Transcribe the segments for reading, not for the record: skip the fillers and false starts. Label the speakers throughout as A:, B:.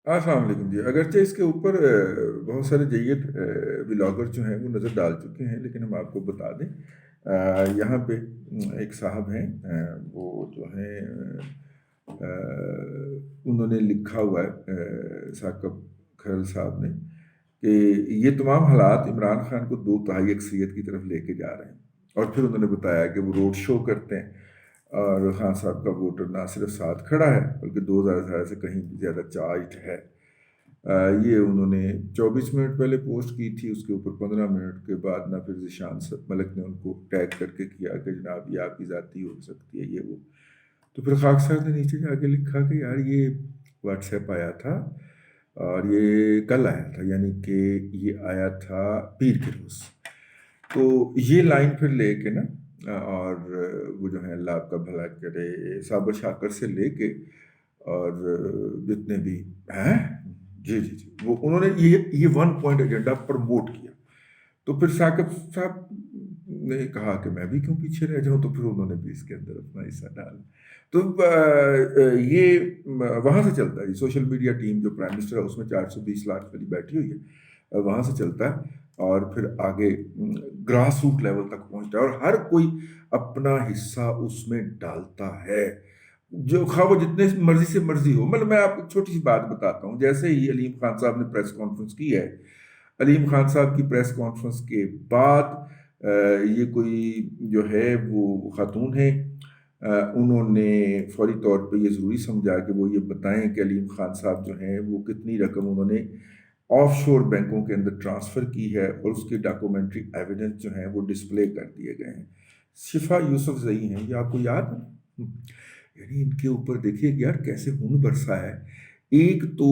A: السلام علیکم جی، اگرچہ اس کے اوپر بہت سارے جید بلاگر جو ہیں وہ نظر ڈال چکے ہیں، لیکن ہم آپ کو بتا دیں یہاں پہ ایک صاحب ہیں، وہ جو ہیں انہوں نے لکھا ہوا ہے، ثاقب کھرل صاحب نے، کہ یہ تمام حالات عمران خان کو دو تہائی اکثریت کی طرف لے کے جا رہے ہیں۔ اور پھر انہوں نے بتایا کہ وہ روڈ شو کرتے ہیں اور خان صاحب کا ووٹر نہ صرف ساتھ کھڑا ہے بلکہ 2018 سے کہیں بھی زیادہ چارجڈ ہے۔ یہ انہوں نے 24 منٹ پہلے پوسٹ کی تھی، اس کے اوپر 15 منٹ کے بعد نہ پھر ذیشان ملک نے ان کو ٹیگ کر کے کیا کہ جناب یہ آپ کی ذاتی ہو سکتی ہے یہ وہ۔ تو پھر خاک صاحب نے نیچے جا کے لکھا کہ یار یہ واٹس ایپ آیا تھا اور یہ کل آیا تھا، یعنی کہ یہ آیا تھا پیر کے روز۔ تو یہ لائن پھر لے کے نا، اور وہ جو ہے اللہ آپ کا بھلا کرے، صابر شاکر سے لے کے اور جتنے بھی ہیں، جی جی جی، وہ انہوں نے یہ 1 پوائنٹ ایجنڈا پروموٹ کیا۔ تو پھر ثاقب صاحب نے کہا کہ میں بھی کیوں پیچھے رہ جاؤں، تو پھر انہوں نے بھی اس کے اندر اپنا حصہ ڈالا۔ تو یہ وہاں سے چلتا ہے، سوشل میڈیا ٹیم جو پرائم منسٹر ہے اس میں 420 لاکھ والی بیٹھی ہوئی ہے، وہاں سے چلتا ہے اور پھر آگے گراس روٹ لیول تک پہنچتا ہے، اور ہر کوئی اپنا حصہ اس میں ڈالتا ہے، جو خواہ وہ جتنے مرضی سے مرضی ہو۔ مطلب میں آپ کو چھوٹی سی بات بتاتا ہوں، جیسے ہی علیم خان صاحب نے پریس کانفرنس کی ہے، علیم خان صاحب کی پریس کانفرنس کے بعد یہ کوئی جو ہے وہ خاتون ہے، انہوں نے فوری طور پہ یہ ضروری سمجھا کہ وہ یہ بتائیں کہ علیم خان صاحب جو ہیں وہ کتنی رقم انہوں نے آف شور بینکوں کے اندر ٹرانسفر کی ہے، اور اس کے ڈاکومنٹری ایویڈنس جو ہیں وہ ڈسپلے کر دیے گئے ہیں۔ شفا یوسف زئی ہیں، یہ آپ کو یاد ہے؟ یعنی ان کے اوپر دیکھیے کہ یار کیسے خون برسا ہے۔ ایک تو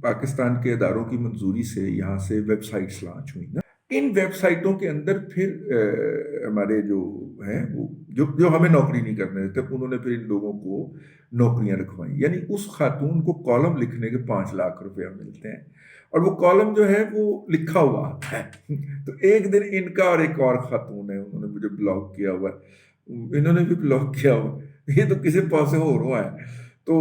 A: پاکستان کے اداروں کی منظوری سے یہاں سے ویب سائٹس لانچ ہوئی نا، ان ویب سائٹوں کے اندر پھر ہمارے جو ہیں وہ جو ہمیں نوکری نہیں کرنے دیتے، انہوں نے پھر ان لوگوں کو نوکریاں رکھوائیں۔ یعنی اس خاتون کو کالم لکھنے کے 5 لاکھ روپیہ ملتے ہیں، اور وہ کالم جو ہے وہ لکھا ہوا آتا ہے۔ تو ایک دن ان کا اور ایک اور خاتون ہے، انہوں نے مجھے بلاک کیا ہوا ہے، انہوں نے بھی بلاک کیا ہوا ہے، یہ تو کسی پاس سے ہو رہا ہے۔ تو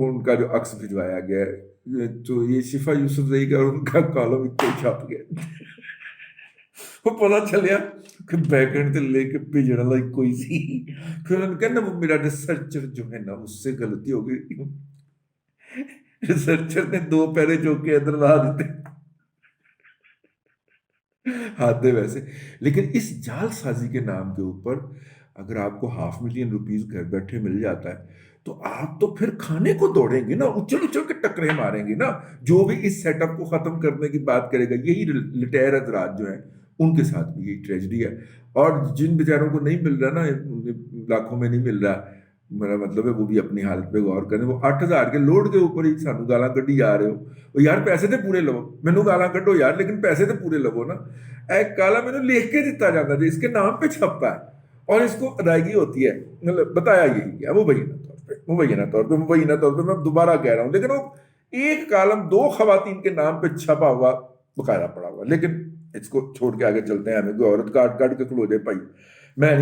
A: ان کا جو عکس بھجوایا گیا ہے، تو یہ شفا یوسف زئی کا اور ان کا کالم ایک چھپ گیا۔ وہ پتا چلیا کہ بیک اینڈ تے لے کے بھیجنے والا کوئی سی، پھر انہوں نے کہا نا وہ میرا ریسرچر جو ہے نا اس سے غلطی ہو گئی، ریسرچر نے 2 پیرے جو کے اندر لا دیتے آتے ویسے۔ لیکن اس جال سازی کے نام کے اوپر اگر آپ کو $500,000 گھر بیٹھے مل جاتا ہے تو آپ تو پھر کھانے کو دوڑیں گے نا، اچھل اچھل کے ٹکرے ماریں گے نا۔ جو بھی اس سیٹ اپ کو ختم کرنے کی بات کرے گا، یہی ریٹائر حضرات جو ہیں ان کے ساتھ بھی یہی ٹریجڈی ہے۔ اور جن بیچاروں کو نہیں مل رہا نا، لاکھوں میں نہیں مل رہا، میرا مطلب ہے وہ بھی اپنی حالت پہ غور کریں۔ وہ 8,000 کے لوڈ کے اوپر ہی سانو گالاں کڈی جا رہے ہو، یار پیسے تے پورے لو، مینوں گالاں کڈو یار لیکن پیسے تے پورے لو نا۔ ایک کالا مینوں لکھ کے دیتا جاتا جی، اس کے نام پہ چھپتا ہے اور اس کو ادائیگی ہوتی ہے۔ مطلب بتایا یہی گیا مبینہ طور پہ میں دوبارہ کہہ رہا ہوں، لیکن وہ ایک کالم 2 خواتین کے نام پہ چھپا ہوا بقایا پڑا ہوا۔ لیکن اس کو چھوڑ کے آگے چلتے ہیں، ہمیں کوئی عورت کاٹ کے کھلو جائے بھائی،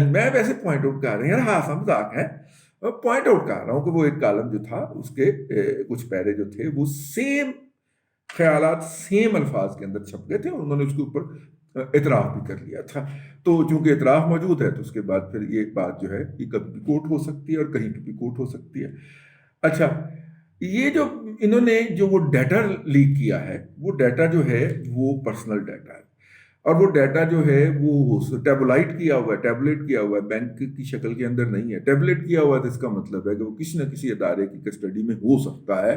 A: میں ویسے پوائنٹ آؤٹ کر رہا ہوں یار، ہاں مذاق ہے، میں پوائنٹ آؤٹ کر رہا ہوں کہ وہ ایک کالم جو تھا اس کے کچھ پیرے جو تھے وہ سیم خیالات سیم الفاظ کے اندر چھپ گئے تھے، اور انہوں نے اس کے اوپر اعتراف بھی کر لیا تھا۔ تو چونکہ اعتراف موجود ہے تو اس کے بعد پھر یہ بات جو ہے یہ کبھی بھی کوٹ ہو سکتی ہے اور کہیں پہ بھی کوٹ ہو سکتی ہے۔ اچھا، یہ جو انہوں نے جو وہ ڈیٹا لیک کیا ہے، وہ ڈیٹا جو ہے وہ پرسنل ڈیٹا ہے، اور وہ ڈیٹا جو ہے وہ ٹیبلائٹ کیا ہوا ہے، ٹیبلیٹ کیا ہوا ہے، بینک کی شکل کے اندر نہیں ہے۔ ٹیبلیٹ کیا ہوا ہے تو اس کا مطلب ہے کہ وہ کسی نہ کسی ادارے کی کسٹڈی میں ہو سکتا ہے،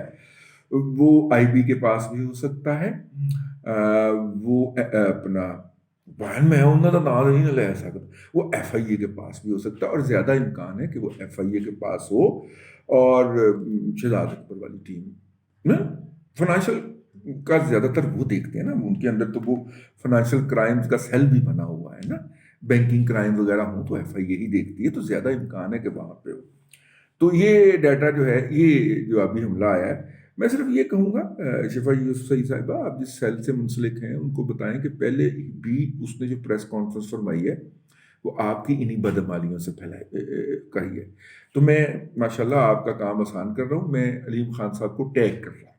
A: وہ آئی بی کے پاس بھی ہو سکتا ہے، وہ اپنا بہن میں انہوں کا نام نہیں لے سکتا، وہ ایف آئی اے کے پاس بھی ہو سکتا ہے، اور زیادہ امکان ہے کہ وہ ایف آئی اے کے پاس ہو۔ اور شہزاد اکبر والی ٹیم فائنینشیل کا زیادہ تر وہ دیکھتے ہیں نا، ان کے اندر تو وہ فائنینشیل کرائمز کا سیل بھی بنا ہوا ہے نا، بینکنگ کرائم وغیرہ ہوں تو ایف آئی اے ہی دیکھتی ہے، تو زیادہ امکان ہے کہ وہاں پہ ہو۔ تو یہ ڈیٹا جو ہے، یہ جو ابھی حملہ آیا ہے، میں صرف یہ کہوں گا شفا یوسف زئی صاحبہ، آپ جس سیل سے منسلک ہیں ان کو بتائیں کہ پہلے بھی اس نے جو پریس کانفرنس فرمائی ہے وہ آپ کی انہی بدعمالیوں سے کہی ہے۔ تو میں ماشاءاللہ آپ کا کام آسان کر رہا ہوں، میں علیم خان صاحب کو ٹیگ کر رہا ہوں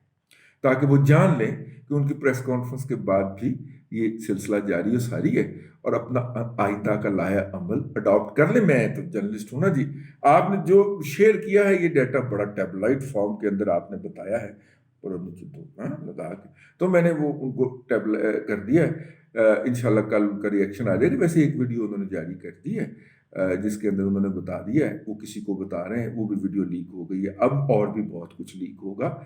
A: تاکہ وہ جان لیں کہ ان کی پریس کانفرنس کے بعد بھی یہ سلسلہ جاری و ساری ہے، اور اپنا آئندہ کا لایا عمل اڈاپٹ کر لیں۔ میں تو جرنلسٹ ہوں نا جی، آپ نے جو شیئر کیا ہے یہ ڈیٹا بڑا ٹیبلائٹ فارم کے اندر آپ نے بتایا ہے، اور مجھے تو لگا کے تو میں نے وہ ان کو کر دیا ہے۔ انشاءاللہ کل ان کا ریئیکشن آ جائے گا۔ ویسے ایک ویڈیو انہوں نے جاری کر دی ہے جس کے اندر انہوں نے بتا دیا ہے، وہ کسی کو بتا رہے ہیں، وہ بھی ویڈیو لیک ہو گئی ہے، اب اور بھی بہت کچھ لیک ہوگا،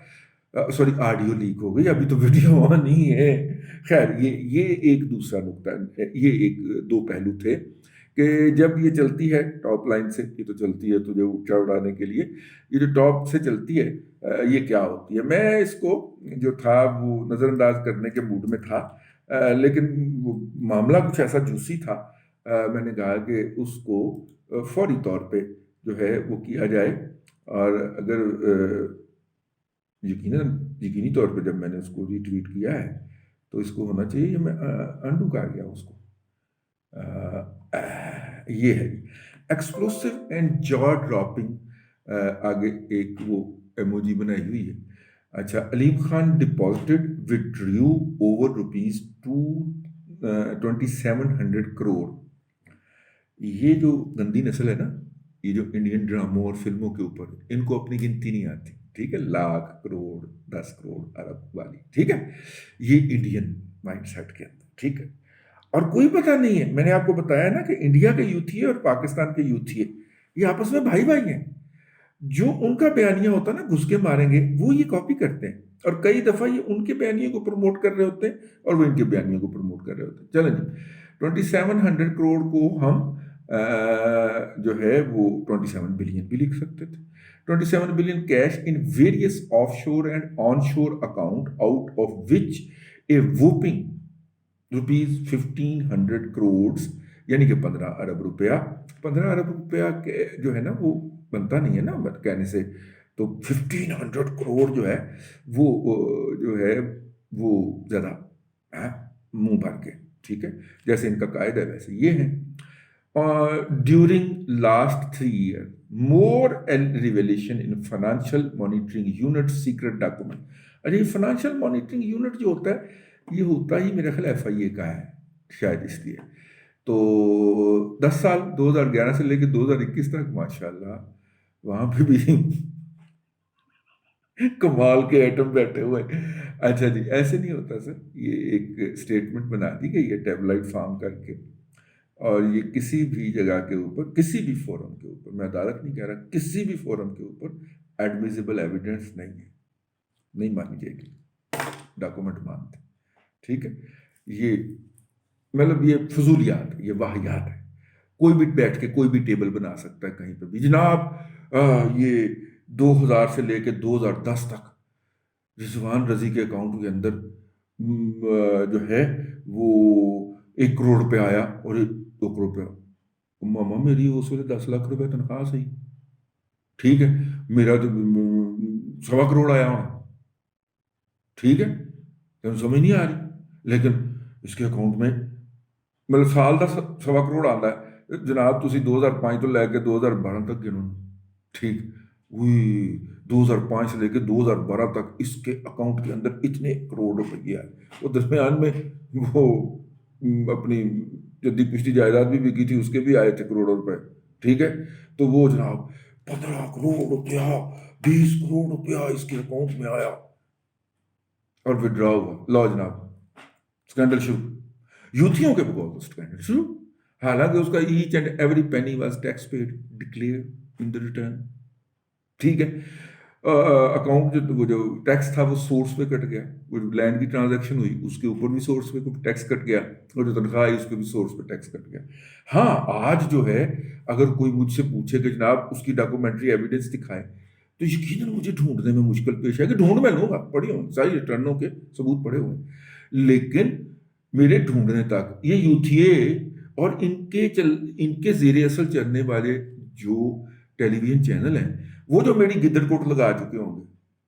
A: سوری آڈیو لیک ہو گئی، ابھی تو ویڈیو آن ہی ہے۔ خیر یہ ایک دوسرا نقطہ ہے، یہ ایک دو پہلو تھے کہ جب یہ چلتی ہے ٹاپ لائن سے، یہ تو چلتی ہے تجھے اونچا اڑانے کے لیے، یہ جو ٹاپ سے چلتی ہے یہ کیا ہوتی ہے۔ میں اس کو جو تھا وہ نظر انداز کرنے کے موڈ میں تھا، لیکن وہ معاملہ کچھ ایسا جوسی تھا، میں نے کہا کہ اس کو فوری طور پہ جو ہے وہ کیا جائے، اور اگر یقینی طور پہ جب میں نے اس کو ری ٹویٹ کیا ہے تو اس کو ہونا چاہیے، میں انڈو کر گیا اس کو۔ یہ ہے ایکسپلوسو اینڈ جا ڈراپنگ، آگے ایک وہ ایموجی بنائی ہوئی ہے۔ اچھا، علیم خان ڈپازٹڈ وڈریو اوور ₹2700 کروڑ۔ یہ جو گندی نسل ہے نا، یہ جو انڈین ڈراموں اور فلموں کے اوپر، ان کو اپنی گنتی نہیں آتی، ٹھیک ہے، لاکھ، کروڑ، 10 کروڑ، ارب والی، ٹھیک ہے، یہ انڈین مائنڈ سیٹ کے اندر، ٹھیک ہے، اور کوئی پتہ نہیں ہے۔ میں نے آپ کو بتایا نا کہ انڈیا کے یوتھی اور پاکستان کے یوتھی، یہ آپس میں بھائی بھائی ہیں، جو ان کا بیانیہ ہوتا ہے نا گھس کے ماریں گے، وہ یہ کاپی کرتے ہیں، اور کئی دفعہ یہ ان کے بیانیے کو پروموٹ کر رہے ہوتے ہیں اور وہ ان کے بیانیے کو پروموٹ کر رہے ہوتے ہیں۔ چلیں جی، 2700 کروڑ کو ہم جو ہے وہ 27 بلین بھی لکھ سکتے تھے۔ 27 billion cash in various of شور اینڈ آن شور اکاؤنٹ، آؤٹ آف وچ اے ووپنگ ₹1500 کروڑ، یعنی کہ 15 ارب روپیہ۔ 15 ارب روپیہ کے جو ہے نا وہ بنتا نہیں ہے نا کہنے سے، تو 1500 کروڑ جو ہے وہ زیادہ منہ بھر کے، ٹھیک ہے، جیسے ان کا قائد ہے ویسے یہ ہیں۔ During last 3 years more revelation in financial monitoring unit secret document۔ اچھا، یہ فائنینشیل مانیٹرنگ یونٹ جو ہوتا ہے یہ ہوتا ہی میرا خیال FIA کا ہے شاید، اس لیے تو 10 سال 2011 سے لے کے 2021 تک ماشاءاللہ وہاں پہ بھی کمال کے ایٹم بیٹھے ہوئے۔ اچھا جی، ایسے نہیں ہوتا سر، یہ ایک اسٹیٹمنٹ بنا دی گئی ہے ٹیبلائٹ فارم کر کے، اور یہ کسی بھی جگہ کے اوپر، کسی بھی فورم کے اوپر، میں عدالت نہیں کہہ رہا، کسی بھی فورم کے اوپر ایڈمیزیبل ایویڈنس نہیں ہے، نہیں مانی جائے گی، ڈاکومنٹ مانتے، ٹھیک ہے۔ یہ مطلب یہ فضولیات، یہ واہیات ہے، کوئی بھی بیٹھ کے کوئی بھی ٹیبل بنا سکتا ہے کہیں پہ بھی، جناب یہ 2000 سے لے کے 2010 تک رضوان رضی کے اکاؤنٹ کے اندر جو ہے وہ 1 کروڑ روپے آیا، اور 2 کروڑ روپے، ماما میری اس وقت 10 لاکھ روپے تنخواہ صحیح، ٹھیک ہے، میرا تو 1.25 کروڑ آیا ہونا، ٹھیک ہے، سمجھ نہیں آ رہی، لیکن اس کے اکاؤنٹ میں مطلب سال کا 1.25 کروڑ آتا ہے جناب، تسی 2005 تو لے کے 2012 تک گنو، ٹھیک، وہی 2005 سے لے کے 2012 تک اس کے اکاؤنٹ کے اندر اتنے کروڑ روپے آئے، وہ درمیان میں وہ اپنی جدی پچھلی جائیداد بھی بکی تھی، اس کے بھی آئے تھے کروڑوں روپے، ٹھیک ہے، تو وہ جناب 15 کروڑ روپیہ 20 کروڑ روپیہ اس کے اکاؤنٹ میں آیا اور وڈرا ہوا، لو جناب اسکینڈل شروع، یوتھیوں کے بقول اسکینڈل شروع، حالانکہ اس کا each and every penny was tax paid declared in the return, ٹھیک ہے، اکاؤنٹ وہ جو ٹیکس تھا وہ سورس پہ کٹ گیا، وہ جو لینڈ کی ٹرانزیکشن ہوئی اس کے اوپر بھی سورس پہ ٹیکس کٹ گیا، اور جو تنخواہ آئی اس پہ بھی سورس پہ ٹیکس کٹ گیا۔ ہاں آج جو ہے اگر کوئی مجھ سے پوچھے کہ جناب اس کی ڈاکومنٹری ایویڈنس دکھائے تو یقیناً مجھے ڈھونڈنے میں مشکل پیش ہے، کہ ڈھونڈ میں لوں گا، پڑھی ہوں ساری ریٹرنوں کے ثبوت پڑے ہوئے ہیں، لیکن میرے ڈھونڈنے تک یہ یوتھیے اور ان کے زیر اثر چلنے والے جو ٹیلی ویژن چینل ہیں وہ جو میری گدڑ کوٹ لگا چکے ہوں گے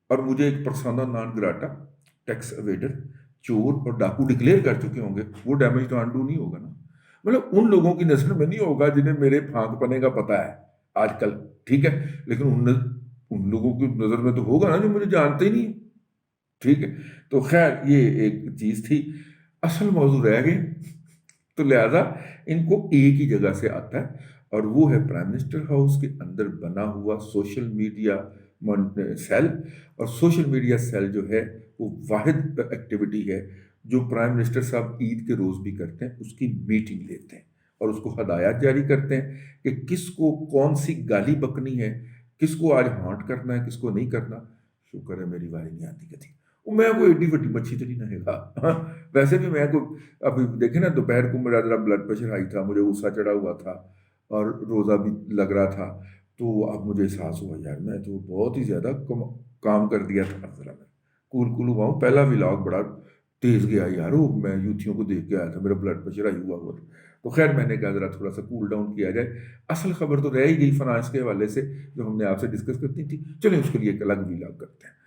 A: اور مجھے ایک پرسونا نان گراٹا، ٹیکس اویڈر، چور اور ڈاکو ڈکلیئر کر چکے ہوں گے، وہ ڈیمیج تو انڈو نہیں ہوگا نا، مطلب ان لوگوں کی نظر میں نہیں ہوگا جنہیں میرے پھانک پنے کا پتہ ہے آج کل، ٹھیک ہے، لیکن ان لوگوں کی نظر میں تو ہوگا نا جو مجھے جانتے ہی نہیں، ٹھیک ہے، تو خیر یہ ایک چیز تھی، اصل موضوع رہ گئے، تو لہذا ان کو ایک ہی جگہ سے آتا ہے، اور وہ ہے پرائم منسٹر ہاؤس کے اندر بنا ہوا سوشل میڈیا سیل، اور سوشل میڈیا سیل جو ہے وہ واحد ایکٹیویٹی ہے جو پرائم منسٹر صاحب عید کے روز بھی کرتے ہیں، اس کی میٹنگ لیتے ہیں اور اس کو ہدایات جاری کرتے ہیں کہ کس کو کون سی گالی بکنی ہے، کس کو آج ہانٹ کرنا ہے، کس کو نہیں کرنا۔ شکر ہے میری باری نہیں آتی کتھی، وہ میں کوئی ایڈی وڈی مچھی تو نہیں رہے گا ویسے بھی میں کو ابھی دیکھیں نا، دوپہر کو میرا ذرا بلڈ پریشر ہائی تھا، مجھے غصہ چڑھا ہوا تھا اور روزہ بھی لگ رہا تھا، تو اب مجھے احساس ہوا یار میں تو بہت ہی زیادہ کام کر دیا تھا، ذرا میں کول کول ہوا ہوں۔ پہلا ولاگ بڑا تیز گیا یار، وہ میں یوتھیوں کو دیکھ کے آیا تھا، میرا بلڈ پریشر ہائی ہوا تھا، تو خیر میں نے کہا ذرا تھوڑا سا کول ڈاؤن کیا جائے۔ اصل خبر تو رہ ہی گئی فنانس کے حوالے سے جو ہم نے آپ سے ڈسکس کرتی تھی، چلیں اس کے لیے ایک الگ ولاگ کرتے ہیں۔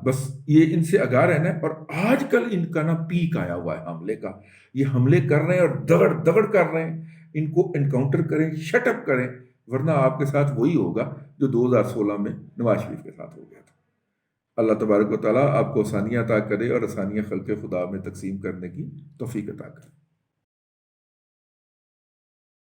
A: بس یہ ان سے آگاہ رہنا ہے، اور آج کل ان کا نا پیک آیا ہوا ہے حملے کا، یہ حملے کر رہے ہیں اور دگڑ دگڑ کر رہے ہیں، ان کو انکاؤنٹر کریں، شٹ اپ کریں، ورنہ آپ کے ساتھ وہی ہوگا جو 2016 میں نواز شریف کے ساتھ ہو گیا تھا۔ اللہ تبارک و تعالیٰ آپ کو آسانیاں عطا کرے اور آسانیاں خلق خدا میں تقسیم کرنے کی توفیق عطا کرے۔